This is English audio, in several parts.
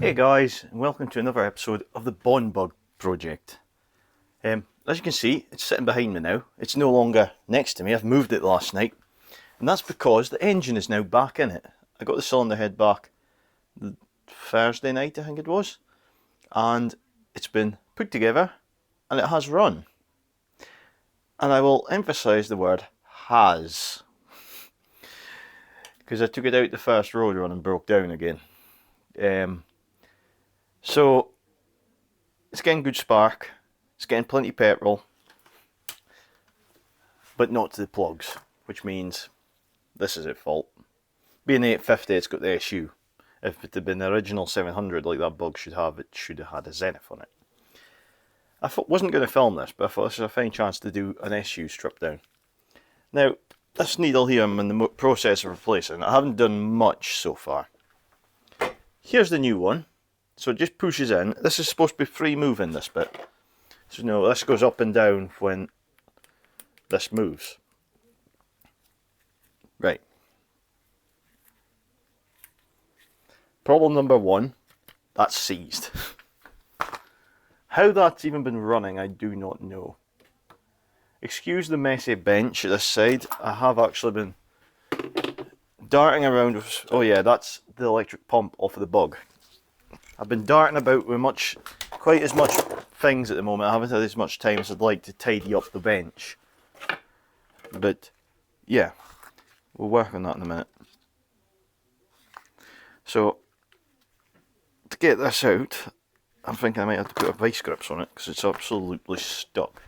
Hey guys, and welcome to another episode of the Bond Bug Project. As you can see, it's sitting behind me now. It's no longer next to me. I've moved it last night, and that's because the engine is now back in it. I got the cylinder head back Thursday night, I think it was, and it's been put together, and it has run. And I will emphasise the word has, because I took it out the first road run and broke down again. So it's getting good spark, it's getting plenty of petrol, but not to the plugs, which means this is at fault. Being the 850, it's got the SU. If it had been the original 700 like that Bug should have, it should have had a Zenith on it. I wasn't going to film this, but I thought this is a fine chance to do an SU strip down. Now, this needle here I'm in the process of replacing. I haven't done much so far. Here's the new one. So it just pushes in. This is supposed to be free moving, this bit. So no, this goes up and down when this moves. Right. Problem number one, that's seized. How that's even been running, I do not know. Excuse the messy bench at this side. I have actually been darting around with, oh yeah, that's the electric pump off of the Bug. I've been darting about with quite as much things at the moment. I haven't had as much time as I'd like to tidy up the bench. But yeah, we'll work on that in a minute. So to get this out, I'm thinking I might have to put a vice grips on it because it's absolutely stuck.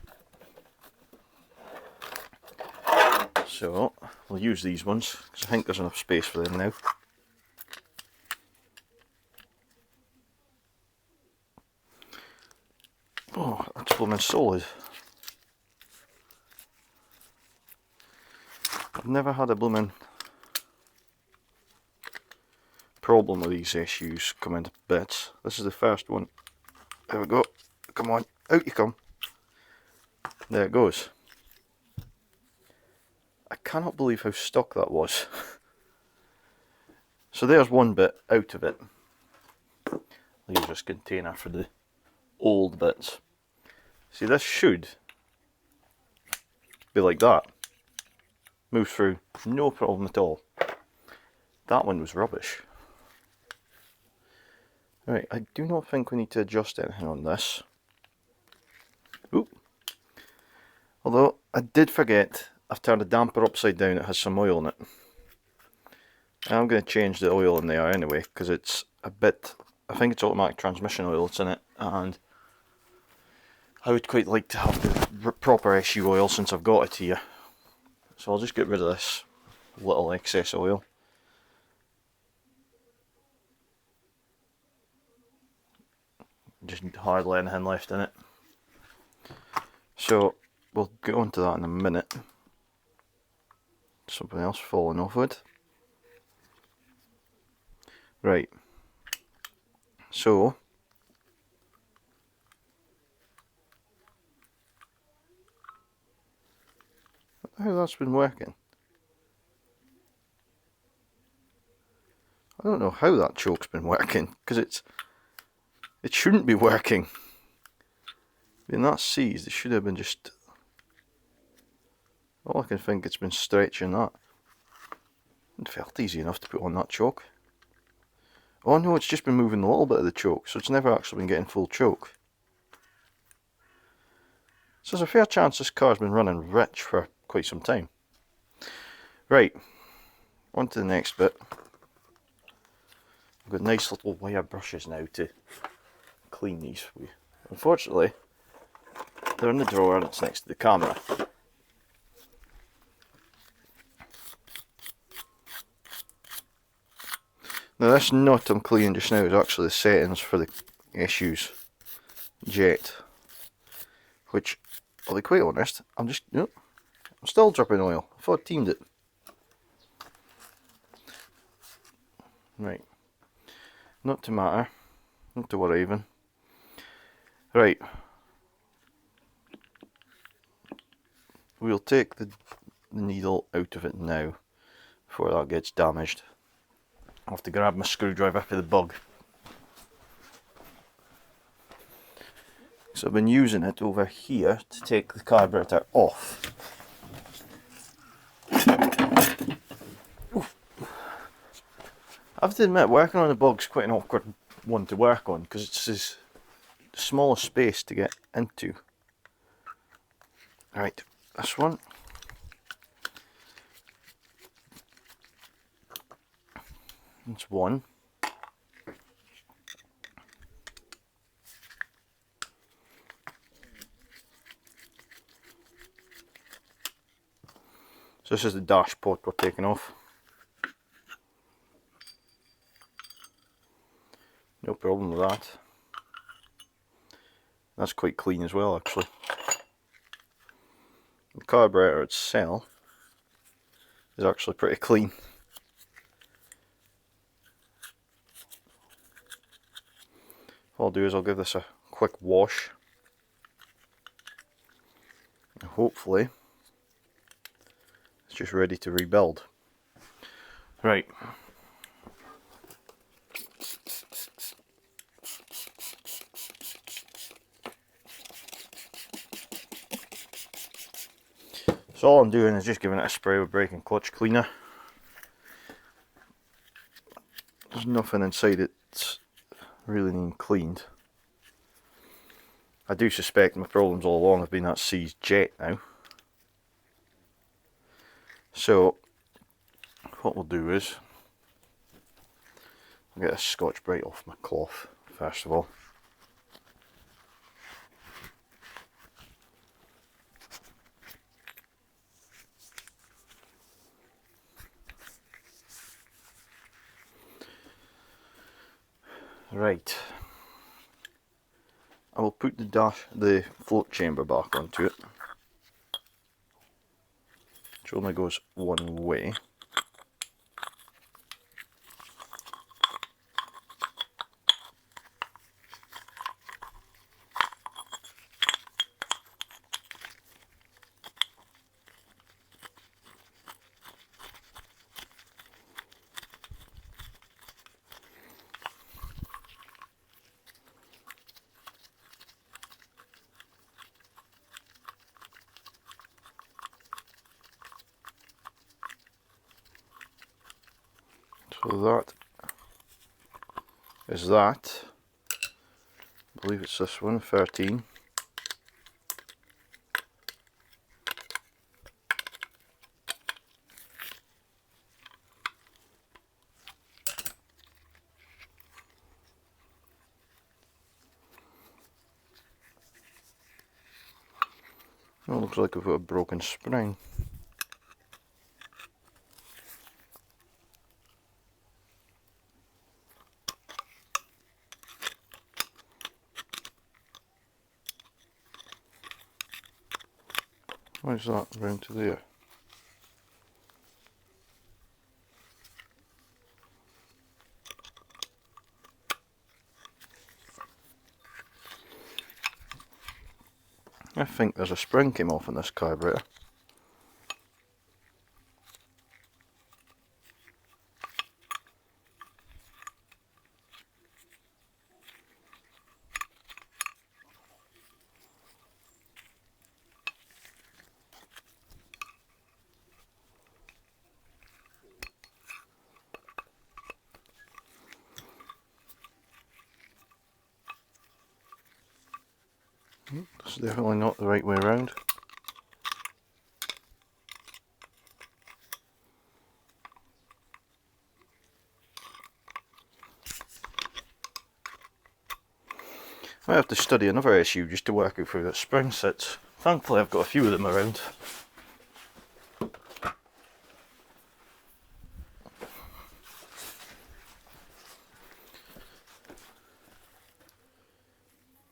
So we'll use these ones because I think there's enough space for them now. Oh, that's blooming solid. I've never had a blooming problem with these SUs coming to bits. This is the first one. There we go. Come on, out you come. There it goes. I cannot believe how stuck that was. So there's one bit out of it. I'll use this container for the old bits. See, this should be like that. Move through, no problem at all. That one was rubbish. Right, I do not think we need to adjust anything on this. Oop. Although, I did forget, I've turned the damper upside down, it has some oil in it. I'm going to change the oil in there anyway, because it's a bit, I think it's automatic transmission oil that's in it, and I would quite like to have the proper SU oil since I've got it here. So I'll just get rid of this little excess oil. Just hardly anything left in it. So we'll get onto that in a minute. Something else falling off it. Right. So how that's been working. I don't know how that choke's been working because it shouldn't be working. Being that seized, it should have been just. All I can think it's been stretching that. It felt easy enough to put on that choke. Oh no, it's just been moving a little bit of the choke, so it's never actually been getting full choke. So there's a fair chance this car's been running rich for quite some time. Right, on to the next bit. I've got nice little wire brushes now to clean these for you. Unfortunately, they're in the drawer and it's next to the camera. Now this nut I'm cleaning just now is actually the settings for the SU's jet, which, I'll be quite honest, I'm still dripping oil. I thought I teamed it. Right, not to matter, not to worry even. Right, we'll take the needle out of it now before that gets damaged. I'll have to grab my screwdriver for the Bug. So I've been using it over here to take the carburetor off. I have to admit, working on the Bug's quite an awkward one to work on because it's this smallest space to get into. Right, this one. That's one. So this is the dashboard we're taking off. No problem with that. That's quite clean as well, actually. The carburetor itself is actually pretty clean. What I'll do is I'll give this a quick wash. And hopefully it's just ready to rebuild. Right. So all I'm doing is just giving it a spray with brake and clutch cleaner. There's nothing inside it's really needing cleaned. I do suspect my problems all along have been that seized jet now. So what we'll do is I'll get a Scotch-Brite off my cloth first of all. Right, I will put the float chamber back onto it, which only goes one way. So that is that. I believe it's this one, 13. Oh, looks like I've got a broken spring. Where's that round to there? I think there's a spring came off in this carburetor. That's definitely not the right way around. I have to study another issue just to work out where that spring sits. Thankfully I've got a few of them around.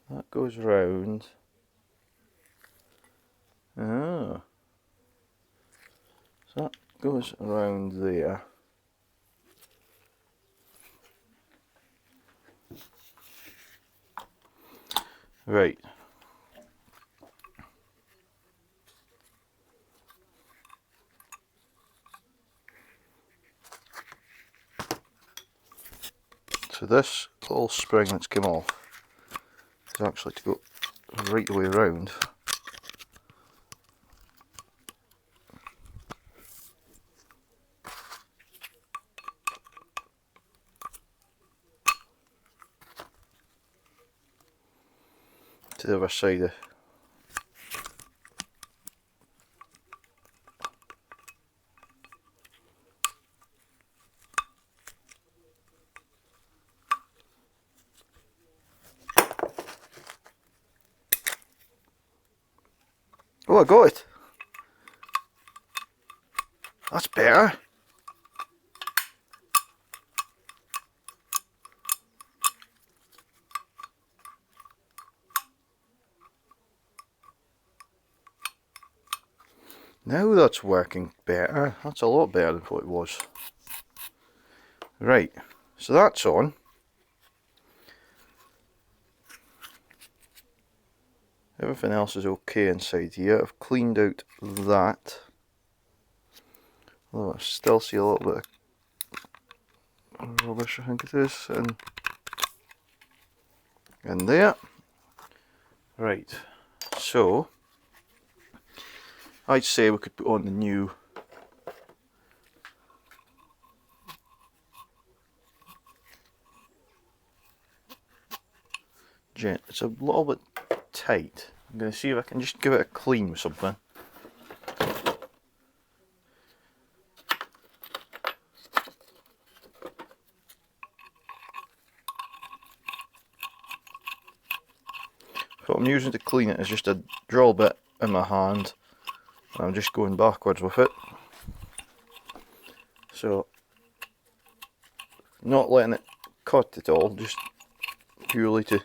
That goes round. Ah. So that goes around there. Right. So this little spring that's come off is actually to go right the way around. To the other side. Oh, I got it. That's better. Now that's working better. That's a lot better than what it was. Right, so that's on. Everything else is okay inside here. I've cleaned out that. Although I still see a little bit of rubbish, I think it is, in there. Right, so I'd say we could put on the new gent. It's a little bit tight. I'm going to see if I can just give it a clean with something. What I'm using to clean it is just a drill bit in my hand, and I'm just going backwards with it. So, not letting it cut at all, just purely to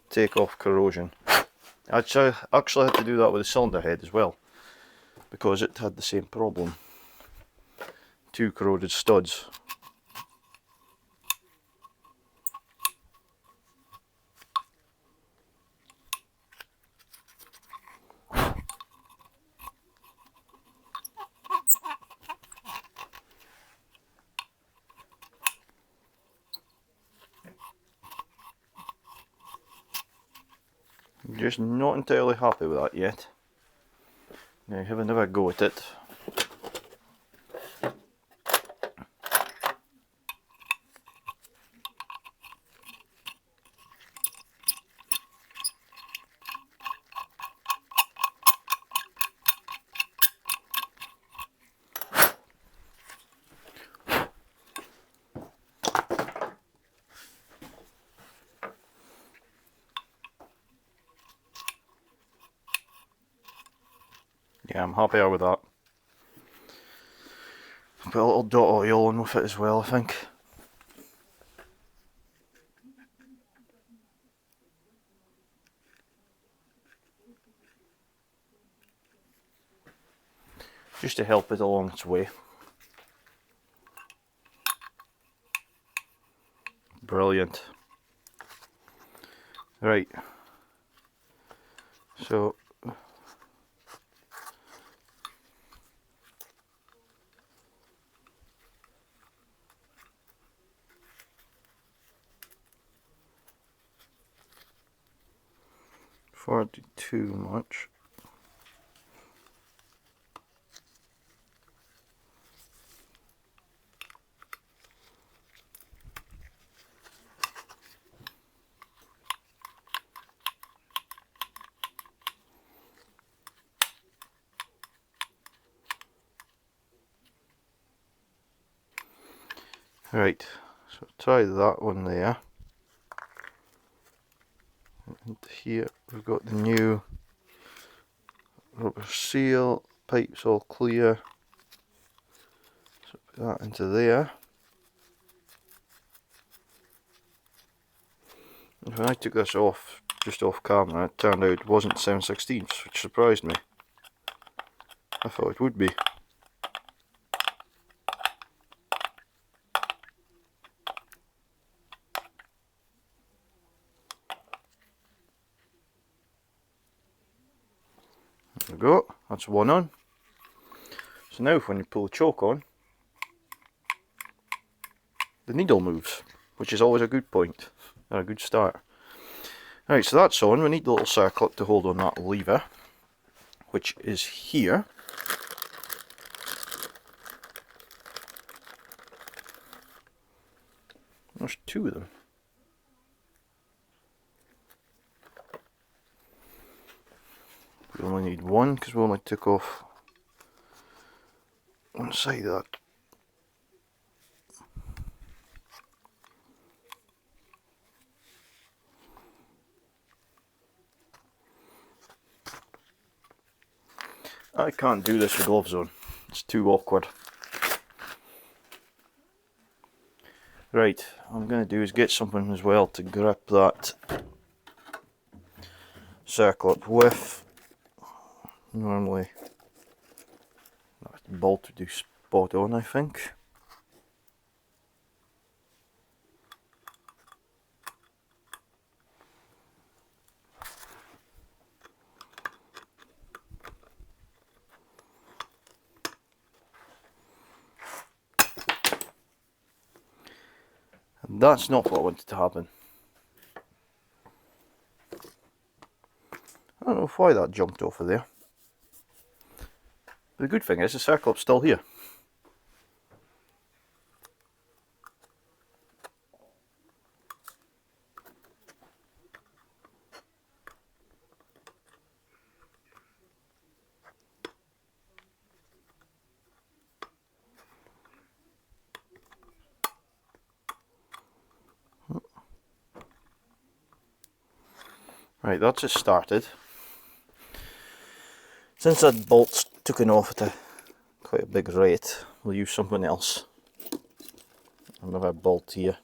take off corrosion. I actually had to do that with the cylinder head as well, because it had the same problem. 2 corroded studs. I'm just not entirely happy with that yet. Now have another go at it. Yeah, I'm happier with that. Put a little dot of oil on with it as well, I think. Just to help it along its way. Brilliant. Right. So far too much. Right, so try that one there. And here we've got the new rubber seal, pipes all clear. So put that into there. And when I took this off, just off camera, it turned out it wasn't 7/16, which surprised me. I thought it would be. There we go, that's one on. So now when you pull the choke on, the needle moves, which is always a good point, or a good start. Right, so that's on. We need the little circlip to hold on that lever, which is here. There's two of them. We only need one because we only took off one side of that. I can't do this with gloves on. It's too awkward. Right, what I'm going to do is get something as well to grip that circlip with. Normally, that bolt would do spot on, I think. And that's not what I wanted to happen. I don't know why that jumped off of there. The good thing is the circlip's still here. Right, that's it started. Since that bolt's taken off at quite a big rate, we'll use something else. Another bolt here.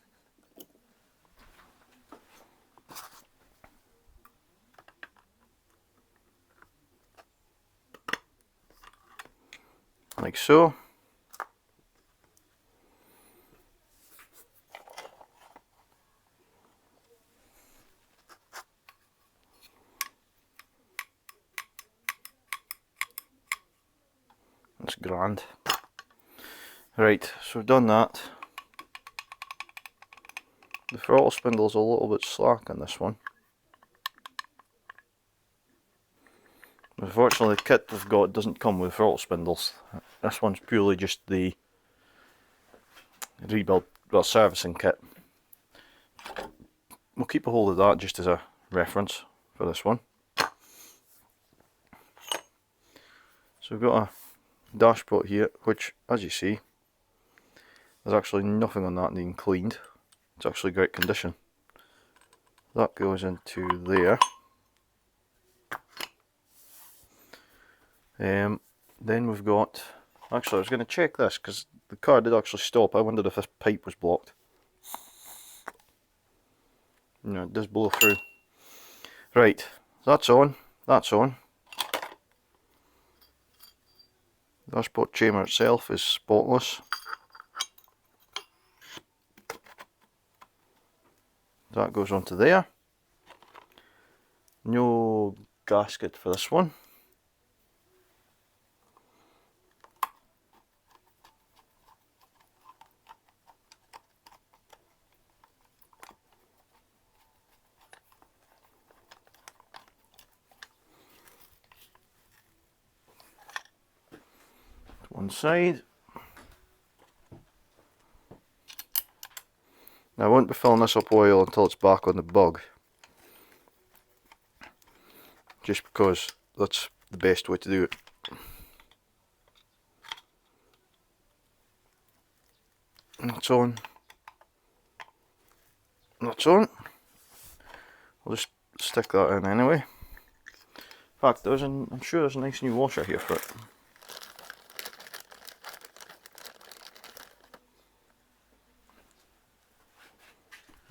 Like so. That's grand. Right, so we've done that. The throttle spindle's a little bit slack on this one. Unfortunately, the kit we've got doesn't come with throttle spindles. This one's purely just the rebuild, well, servicing kit. We'll keep a hold of that just as a reference for this one. So we've got a dashboard here, which, as you see, there's actually nothing on that needing cleaned. It's actually great condition. That goes into there. Then we've got, actually I was going to check this because the car did actually stop. I wondered if this pipe was blocked. No, it does blow through. Right, that's on, that's on. The dashboard chamber itself is spotless. That goes onto there. No gasket for this one. One side. Now I won't be filling this up oil until it's back on the bug, just because that's the best way to do it. That's on. That's on. I'll just stick that in anyway. In fact, I'm sure there's a nice new washer here for it.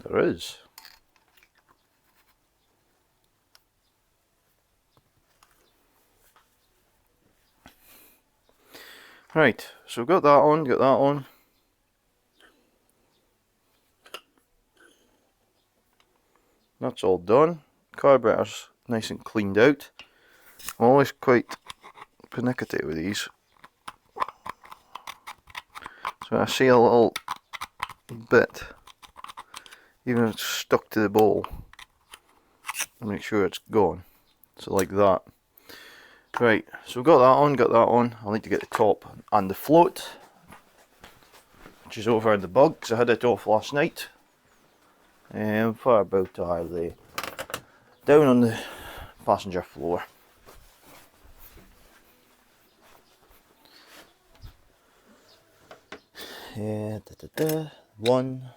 There is. Right, so we've got that on, got that on. That's all done. Carburetor's nice and cleaned out. I'm always quite pernickety with these. So I see a little bit, even if it's stuck to the bowl, make sure it's gone. So like that. Right, so we've got that on. I'll need to get the top and the float, which is over in the bug, because I had it off last night. Far about are they? Down on the passenger floor. One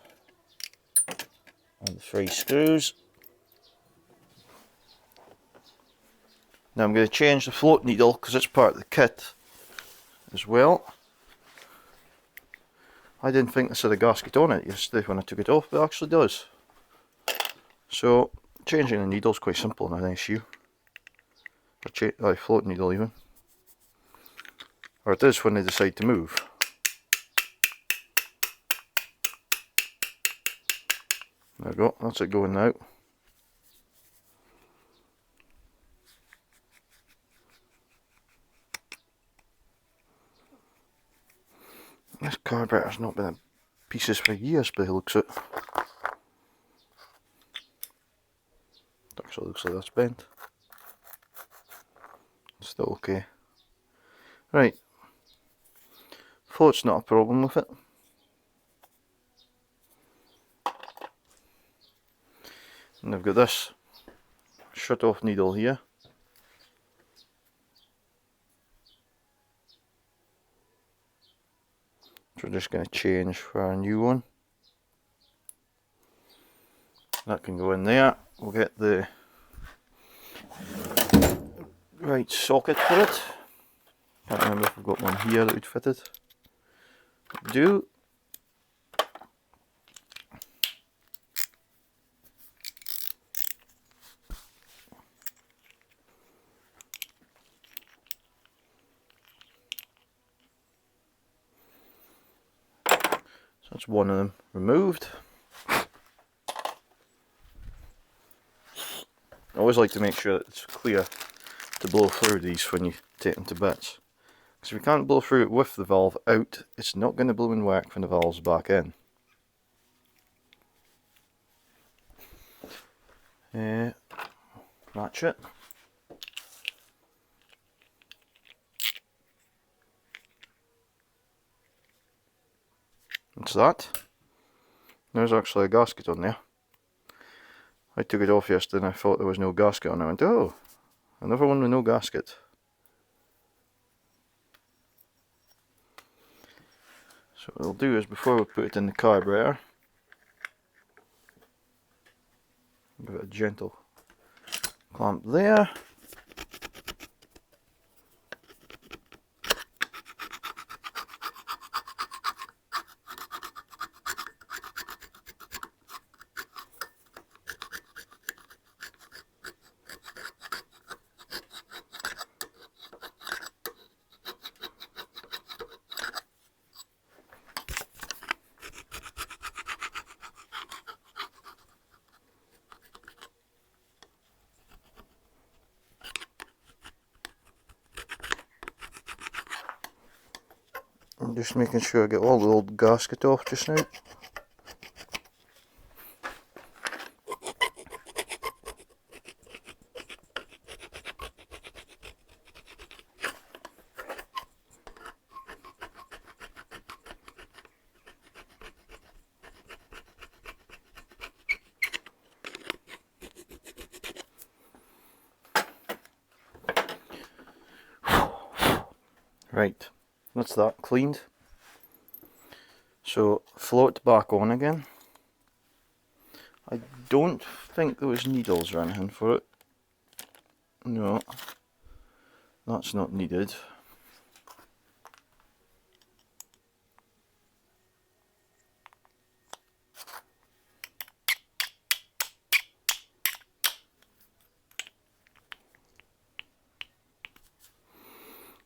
and 3 screws. Now I'm going to change the float needle because it's part of the kit as well. I didn't think this had a gasket on it yesterday when I took it off, but it actually does. So changing the needle is quite simple in an SU. Or float needle even. Or it is when they decide to move. There we go, that's it going now. This carburetor's not been in pieces for years by the looks of it. It actually looks like that's bent. Still okay. Right. Float's not a problem with it. And I've got this shut off needle here. So we're just going to change for a new one. That can go in there. We'll get the right socket for it. Can't remember if I've got one here that would fit it. Do. So that's one of them removed. I always like to make sure that it's clear to blow through these when you take them to bits. Because if you can't blow through it with the valve out, it's not going to blow and work when the valve's back in. Match it. That's that. There's actually a gasket on there. I took it off yesterday and I thought there was no gasket on it. I went, oh, another one with no gasket. So what we'll do is, before we put it in the carburetor, give it a gentle clamp there. I'm just making sure I get all the old gasket off just now. Right, that's that cleaned. So float back on again. I don't think there was needles or anything for it. No, that's not needed.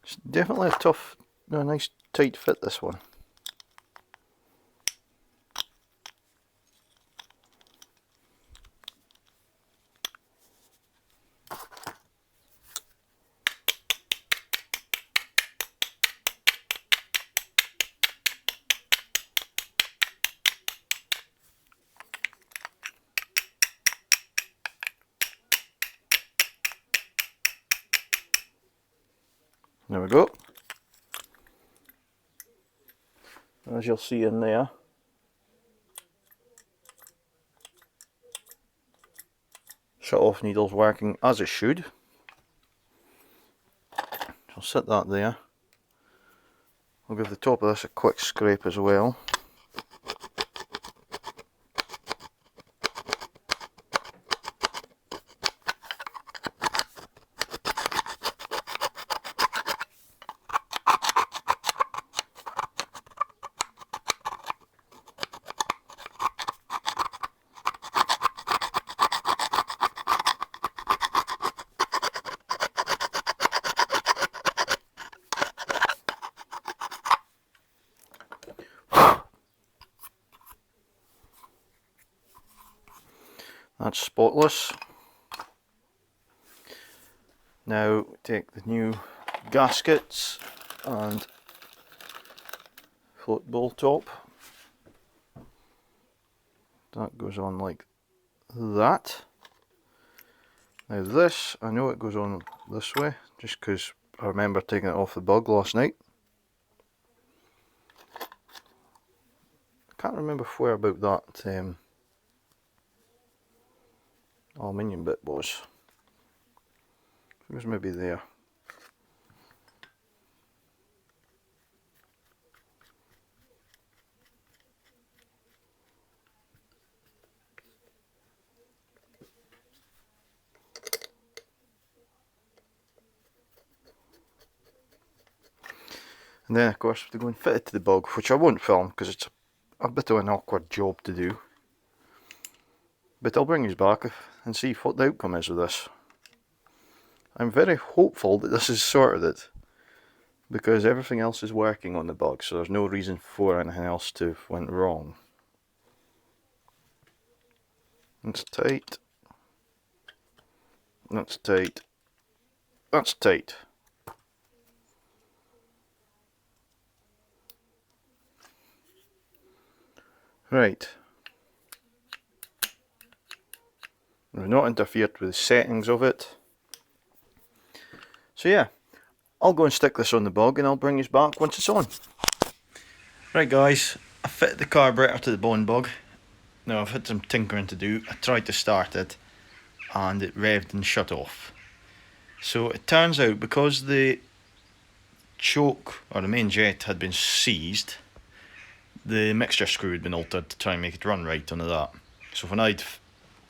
It's definitely a tough, no, nice tight fit, this one. There we go. As you'll see in there, shut off needle's working as it should. I'll set that there. I'll give the top of this a quick scrape as well. That's spotless. Now take the new gaskets and float bowl top. That goes on like that. Now this, I know it goes on this way, just because I remember taking it off the bug last night. I can't remember where about that aluminium bit was. It was maybe there. And then of course to go and fit it to the bug, which I won't film because it's a bit of an awkward job to do. But I'll bring you back and see what the outcome is with this. I'm very hopeful that this has sorted it, because everything else is working on the bug, so there's no reason for anything else to have went wrong. That's tight. That's tight. That's tight. Right. We've not interfered with the settings of it. So yeah, I'll go and stick this on the bug and I'll bring you back once it's on. Right guys, I fit the carburetor to the bone bug. Now I've had some tinkering to do. I tried to start it and it revved and shut off. So it turns out, because the choke or the main jet had been seized, the mixture screw had been altered to try and make it run right under that. So when I'd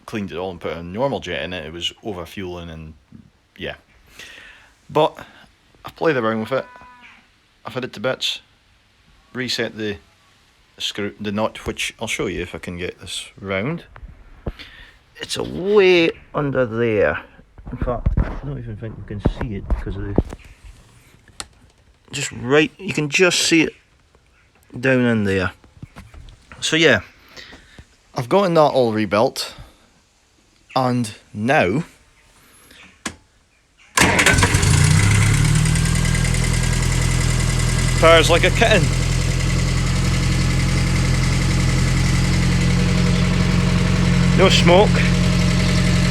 cleaned it all and put a normal jet in it, it was over fueling and yeah. But I've played around with it, I've had it to bits, reset the screw, the nut, which I'll show you if I can get this round. It's way under there. In fact, I don't even think you can see it because of the... Just right, you can just see it down in there. So yeah, I've gotten that all rebuilt, and now fires like a kitten. No smoke.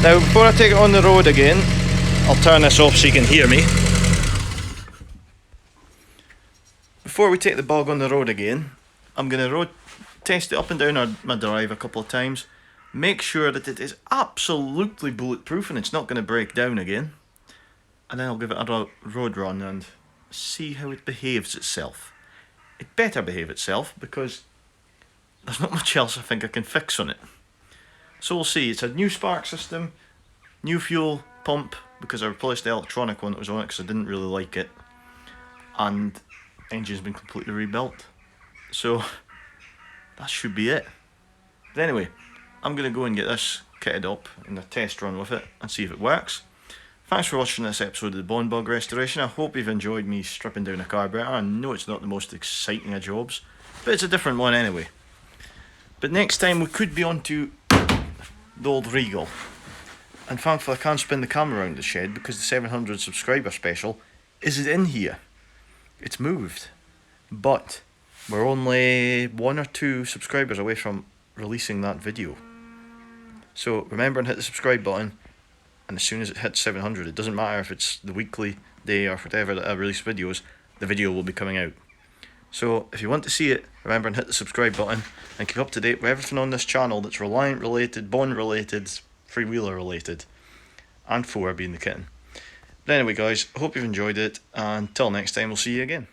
Now before I take it on the road again, I'll turn this off so you can hear me. Before we take the bug on the road again, I'm going to test it up and down my drive a couple of times. Make sure that it is absolutely bulletproof and it's not going to break down again. And then I'll give it a road run and see how it behaves itself. It better behave itself, because there's not much else I think I can fix on it. So we'll see. It's a new spark system, new fuel pump, because I replaced the electronic one that was on it because I didn't really like it, and engine's been completely rebuilt. So that should be it. But anyway, I'm going to go and get this kitted up in a test run with it and see if it works. Thanks for watching this episode of the Bone Bug Restoration. I hope you've enjoyed me stripping down a carburetor. I know it's not the most exciting of jobs, but it's a different one anyway. But next time we could be on to the old Regal. And thankfully I can't spin the camera around the shed because the 700 subscriber special isn't in here. It's moved. But we're only 1 or 2 subscribers away from releasing that video. So remember and hit the subscribe button, and as soon as it hits 700, it doesn't matter if it's the weekly day or whatever that I release videos, the video will be coming out. So if you want to see it, remember and hit the subscribe button and keep up to date with everything on this channel that's Reliant related, Bond related, freewheeler related, and 4 being the kitten. But anyway guys, I hope you've enjoyed it, and until next time we'll see you again.